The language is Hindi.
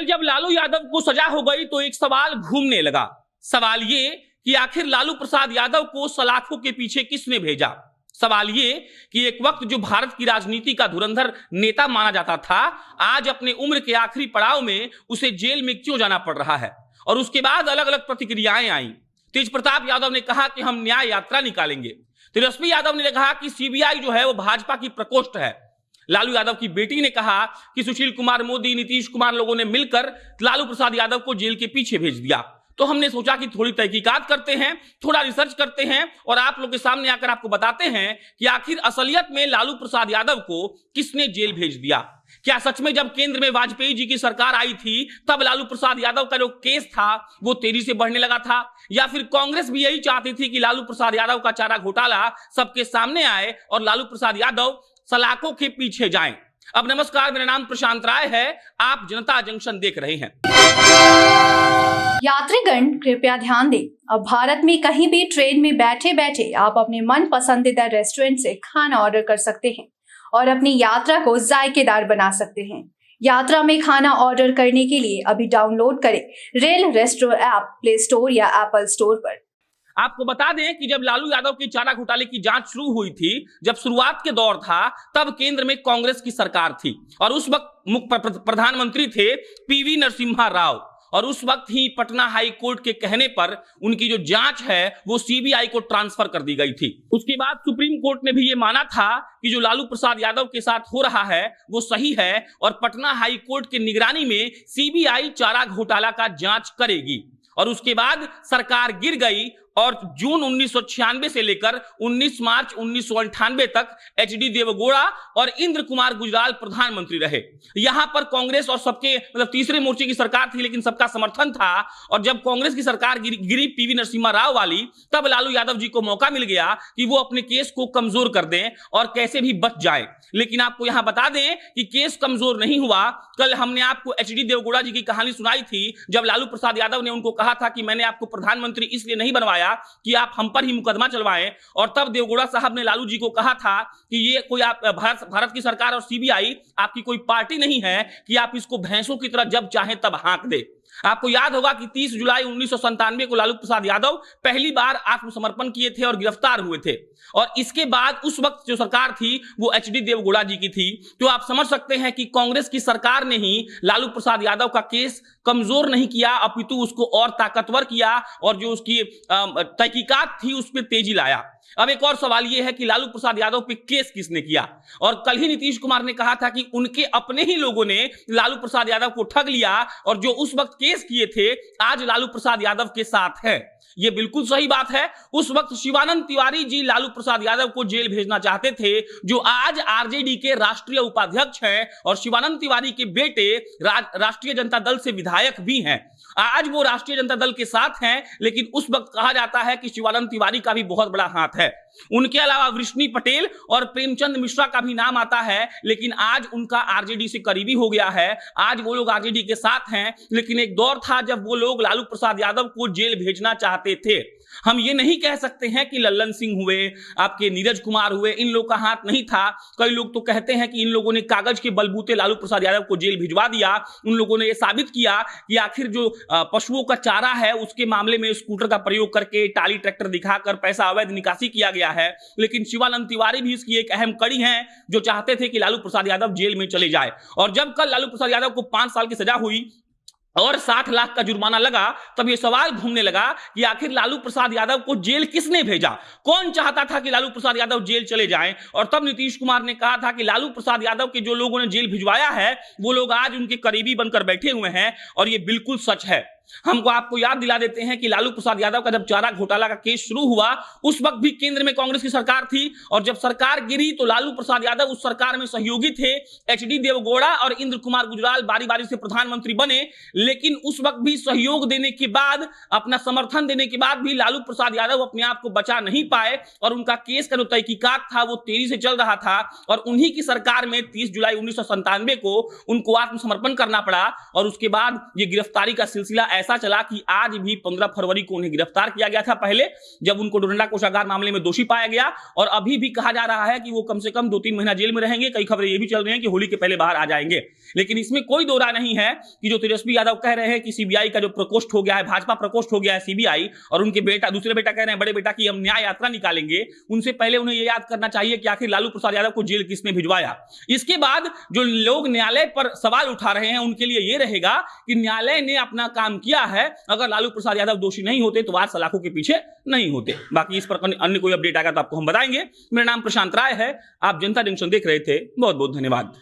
कल जब लालू यादव को सजा हो गई तो एक सवाल घूमने लगा। सवाल ये कि आखिर लालू प्रसाद यादव को सलाखों के पीछे किसने भेजा। सवाल ये कि एक वक्त जो भारत की राजनीति का धुरंधर नेता माना जाता था, आज अपने उम्र के आखिरी पड़ाव में उसे जेल में क्यों जाना पड़ रहा है। और उसके बाद अलग अलग प्रतिक्रियाएं आई। तेज प्रताप यादव ने कहा कि हम न्याय यात्रा निकालेंगे। तेजस्वी यादव ने कहा कि सीबीआई जो है वो भाजपा की प्रकोष्ठ है। लालू यादव की बेटी ने कहा कि सुशील कुमार मोदी, नीतीश कुमार लोगों ने मिलकर लालू प्रसाद यादव को जेल के पीछे भेज दिया। तो हमने सोचा कि थोड़ी तहकीकात करते हैं, थोड़ा रिसर्च करते हैं और आप लोग के सामने आकर आपको बताते हैं कि आखिर असलियत में लालू प्रसाद यादव को किसने जेल भेज दिया। क्या सच में जब केंद्र में वाजपेयी जी की सरकार आई थी तब लालू प्रसाद यादव का जो केस था वो तेजी से बढ़ने लगा था, या फिर कांग्रेस भी यही चाहती थी कि लालू प्रसाद यादव का चारा घोटाला सबके सामने आए और लालू प्रसाद यादव सलाखों के पीछे जाएं। अब नमस्कार, मेरा नाम प्रशांत राय है, आप जनता जंक्शन देख रहे हैं। यात्रीगण कृपया ध्यान दें, अब भारत में कहीं भी ट्रेन में बैठे बैठे आप अपने मन पसंदीदा रेस्टोरेंट से खाना ऑर्डर कर सकते हैं और अपनी यात्रा को जायकेदार बना सकते हैं। यात्रा में खाना ऑर्डर करने के लिए अभी डाउनलोड करें rail resto app play store या एप्पल स्टोर पर। आपको बता दें कि जब लालू यादव की चारा घोटाले की जांच शुरू हुई थी, जब शुरुआत के दौर था, तब केंद्र में कांग्रेस की सरकार थी और उस वक्त मुख्य प्रधानमंत्री थे पीवी नरसिम्हा राव। और उस वक्त ही पटना हाई कोर्ट के कहने पर उनकी जो जांच है वो सीबीआई को ट्रांसफर कर दी गई थी। उसके बाद सुप्रीम कोर्ट ने भी ये माना था कि जो लालू प्रसाद यादव के साथ हो रहा है वो सही है और पटना हाई कोर्ट की निगरानी में सीबीआई चारा घोटाला का जांच करेगी। और उसके बाद सरकार गिर गई और जून 1996 से लेकर 19 मार्च 1998 तक एचडी देवगौड़ा और इंद्र कुमार गुजराल प्रधानमंत्री रहे। यहां पर कांग्रेस और सबके तीसरे मोर्चे की सरकार थी, लेकिन सबका समर्थन था। और जब कांग्रेस की सरकार गिरी पीवी नरसिम्हा राव वाली, तब लालू यादव जी को मौका मिल गया कि वो अपने केस को कमजोर कर दें और कैसे भी बच जाए। लेकिन आपको यहां बता दें कि केस कमजोर नहीं हुआ। कल हमने आपको एचडी देवगौड़ा जी की कहानी सुनाई थी, जब लालू प्रसाद यादव ने उनको कहा था कि मैंने आपको प्रधानमंत्री इसलिए नहीं बनवाया कि आप हम पर ही मुकदमा चलवाएं। और तब देवगौड़ा साहब ने लालू जी को कहा था कि ये कोई आप भारत की सरकार और सीबीआई आपकी कोई पार्टी नहीं है कि आप इसको भैंसों की तरह जब चाहें तब हाँक दे। आपको याद होगा कि 30 जुलाई 1997 को लालू प्रसाद यादव पहली बार आत्मसमर्पण किए थे और गिरफ्तार हुए थे। और इसके बाद उस वक्त जो सरकार थी वो एचडी देवगौड़ा जी की थी। तो आप समझ सकते हैं कि कांग्रेस की सरकार ने ही लालू प्रसाद यादव का केस कमजोर नहीं किया, अपितु उसको और ताकतवर किया और जो उसकी तहकीकात थी उस पर तेजी लाया। अब एक और सवाल यह है कि लालू प्रसाद यादव पे केस किसने किया। और कल ही नीतीश कुमार ने कहा था कि उनके अपने ही लोगों ने लालू प्रसाद यादव को ठग लिया और जो उस वक्त केस किए थे आज लालू प्रसाद यादव के साथ है। यह बिल्कुल सही बात है। उस वक्त शिवानंद तिवारी जी लालू प्रसाद यादव को जेल भेजना चाहते थे, जो आज आरजेडी के राष्ट्रीय उपाध्यक्ष हैं और शिवानंद तिवारी के बेटे राष्ट्रीय जनता दल से विधायक भी हैं। आज वो राष्ट्रीय जनता दल के साथ हैं, लेकिन उस वक्त कहा जाता है कि शिवानंद तिवारी का भी बहुत बड़ा हाथ है। उनके अलावा वृष्णि पटेल और प्रेमचंद मिश्रा का भी नाम आता है, लेकिन आज उनका आरजेडी से करीबी हो गया है। आज वो लोग आरजेडी के साथ हैं, लेकिन एक दौर था जब वो लोग लालू प्रसाद यादव को जेल भेजना चाहते थे। हम ये नहीं कह सकते हैं कि लल्लन सिंह हुए, आपके नीरज कुमार हुए, इन लोग का हाथ नहीं था। कई लोग तो कहते हैं कि इन लोगों ने कागज के बलबूते लालू प्रसाद यादव को जेल भिजवा दिया। उन लोगों ने यह साबित किया कि आखिर जो पशुओं का चारा है उसके मामले में स्कूटर का प्रयोग करके, टाली ट्रैक्टर दिखाकर पैसा अवैध निकासी किया गया है। लेकिन शिवानंद तिवारी भी इसकी एक अहम कड़ी है, जो चाहते थे कि लालू प्रसाद यादव जेल में चले जाए। और जब कल लालू प्रसाद यादव को 5 साल की सजा हुई और 60 लाख का जुर्माना लगा, तब यह सवाल घूमने लगा कि आखिर लालू प्रसाद यादव को जेल किसने भेजा। कौन चाहता था कि लालू प्रसाद यादव जेल चले जाएं। और तब नीतीश कुमार ने कहा था कि लालू प्रसाद यादव के जो लोगों ने जेल भिजवाया है वो लोग आज उनके करीबी बनकर बैठे हुए हैं। और यह बिल्कुल सच है। हमको आपको याद दिला देते हैं कि लालू प्रसाद यादव का जब चारा घोटाला का केस शुरू हुआ उस वक्त भी केंद्र में कांग्रेस की सरकार थी, और जब सरकार गिरी तो लालू प्रसाद यादव उस सरकार में सहयोगी थे। एचडी देवगौड़ा और इंद्र कुमार गुजराल बारी बारी से प्रधानमंत्री बने, लेकिन उस वक्त भी सहयोग देने के बाद, अपना समर्थन देने के बाद भी लालू प्रसाद यादव अपने आप को बचा नहीं पाए और उनका केस का जो तहकीकात था वो तेजी से चल रहा था। और उन्हीं की सरकार में 30 जुलाई 1997 को उनको आत्मसमर्पण करना पड़ा और उसके बाद ये गिरफ्तारी का सिलसिला ऐसा चला कि आज भी 15 फरवरी को उन्हें गिरफ्तार किया गया था, पहले जब उनको डोरंडा कोषागार मामले में दोषी पाया गया, और अभी भी कहा जा रहा है कि वो कम से कम 2-3 महीना जेल में रहेंगे। कई खबरें ये भी चल रही हैं कि होली के पहले बाहर आ जाएंगे। लेकिन इसमें कोई दो राय नहीं है कि जो तेजस्वी यादव कह रहे हैं कि सीबीआई का जो प्रकोष्ठ हो गया है, भाजपा प्रकोष्ठ हो गया है सीबीआई, और उनके बेटा, दूसरे बेटा कह रहे हैं, बड़े बेटा की हम न्याय यात्रा निकालेंगे, उनसे पहले उन्हें यह याद करना चाहिए कि आखिर लालू प्रसाद यादव को जेल किसने भिजवाया। इसके बाद जो लोग न्यायालय पर सवाल उठा रहे हैं उनके लिए यह रहेगा कि न्यायालय ने अपना काम किया है। अगर लालू प्रसाद यादव दोषी नहीं होते तो आज सलाखों के पीछे नहीं होते। बाकी इस पर अन्य कोई अपडेट आएगा तो आपको हम बताएंगे। मेरा नाम प्रशांत राय है, आप जनता जंक्शन देख रहे थे। बहुत बहुत धन्यवाद।